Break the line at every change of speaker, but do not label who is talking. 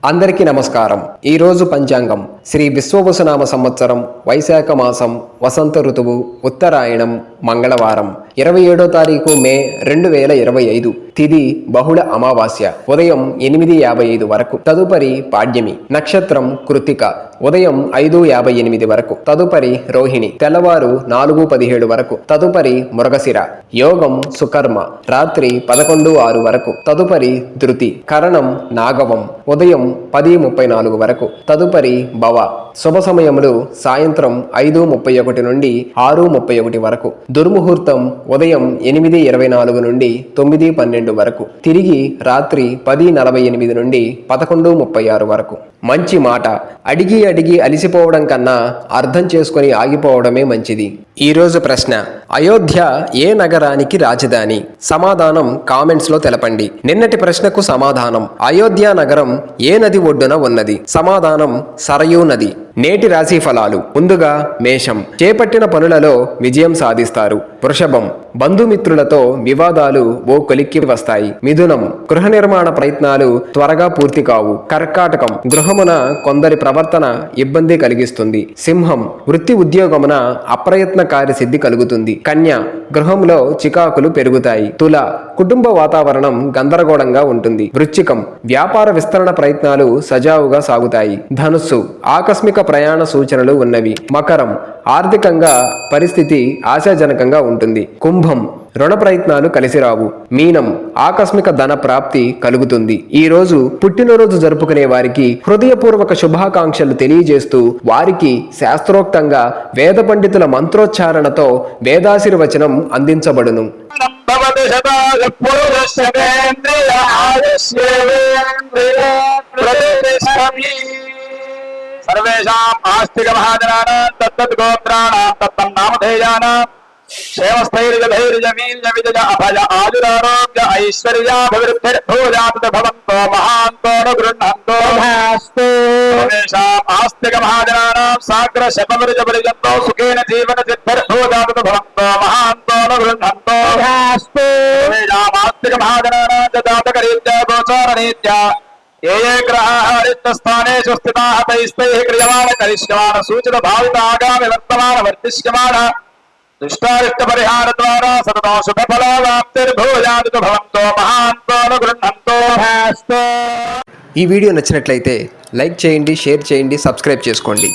అందరికీ నమస్కారం. ఈరోజు పంచాంగం శ్రీ విశ్వవసునామ సంవత్సరం వైశాఖ మాసం వసంత ఋతువు ఉత్తరాయణం మంగళవారం 27వ తారీఖు మే 2025 తిథి బహుళ అమావాస్య ఉదయం 8:55 వరకు తదుపరి పాడ్యమి నక్షత్రం కృత్తిక ఉదయం 5:58 వరకు తదుపరి రోహిణి తెల్లవారు 4:17 వరకు తదుపరి మృగశిర యోగం సుకర్మ రాత్రి 11:06 వరకు తదుపరి ధృతి కరణం నాగవం ఉదయం 10:34 వరకు తదుపరి భవ శుభ సమయములు సాయంత్రం 5:31 నుండి 6:31 వరకు దుర్ముహూర్తం ఉదయం 8:24 నుండి 9:12 వరకు తిరిగి రాత్రి 10:48 నుండి 11:36 వరకు. మంచి మాట అడిగి అలిసిపోవడం కన్నా అర్థం చేసుకుని ఆగిపోవడమే మంచిది. ఈరోజు ప్రశ్న: అయోధ్య ఏ నగరానికి రాజధాని? సమాధానం కామెంట్స్ లో తెలపండి. నిన్నటి ప్రశ్నకు సమాధానం: అయోధ్య నగరం ఏ నది ఒడ్డున ఉన్నది? సమాధానం సరయూ నది. నేటి రాశి ఫలాలు: ముందుగా మేషం, చేపట్టిన పనులలో విజయం సాధిస్తారు. వృషభం, బంధుమిత్రులతో వివాదాలు ఓ కొలిక్కి వస్తాయి. మిథునం, గృహ నిర్మాణ ప్రయత్నాలు త్వరగా పూర్తి కావు. కర్కాటకం, గృహమున కొందరి ప్రవర్తన ఇబ్బంది కలిగిస్తుంది. సింహం, వృత్తి ఉద్యోగమున అప్రయత్న కార్యసిద్ధి కలుగుతుంది. కన్య, గృహంలో చికాకులు పెరుగుతాయి. తుల, కుటుంబ వాతావరణం గందరగోళంగా ఉంటుంది. వృశ్చికం, వ్యాపార విస్తరణ ప్రయత్నాలు సజావుగా సాగుతాయి. ధనుస్సు, ఆకస్మిక ప్రయాణ సూచనలు ఉన్నవి. మకరం, ఆర్థికంగా పరిస్థితి ఆశాజనకంగా ఉంటుంది. కుంభం, రుణ ప్రయత్నాలు కలిసిరావు. మీనం, ఆకస్మిక ధన ప్రాప్తి కలుగుతుంది. ఈ రోజు పుట్టినరోజు జరుపుకునే వారికి హృదయపూర్వక శుభాకాంక్షలు తెలియజేస్తూ వారికి శాస్త్రోక్తంగా వేద పండితుల మంత్రోచ్చారణతో వేదాశీర్వచనం అందించబడును.
सर्वेषाम् आस्तिक महाजनानां तत्तत् गोत्राणां तत्तन्नामधेयानां क्षेमस्थैर्यधैर्यवीर्यविजय अभय आयुरारोग्य ऐश्वर्याभिवृद्धिर्भूयात् भवन्तो महान्तो न गृह्णन्तो भास्तु। सर्वेषाम् आस्तिक महाजनानां साग्र शतमृजपरिजन्तो सुखेन जीवन सिद्धिर्भूयात् भवन्तो महान्तो न गृह्णन्तो भास्तु। सर्वेषाम् आस्तिक महाजनानां जातकरीत्या गोचाररीत्या ये ग्रहाः रिक्तस्थानेषु स्थिताः तैस्तैः क्रियमाण करिष्यमाण सूचित भावित आगामि वर्तमान वर्तिष्यमाण दुष्टारिष्ट परिहार द्वारा सततो शुभ फलाप्तिर्भूयात् भवन्तो महान्तो न गृह्णन्तो भास्तु।
ఈ వీడియో నచ్చినట్లయితే లైక్ చేయండి, షేర్ చేయండి, సబ్స్క్రైబ్ చేసుకోండి.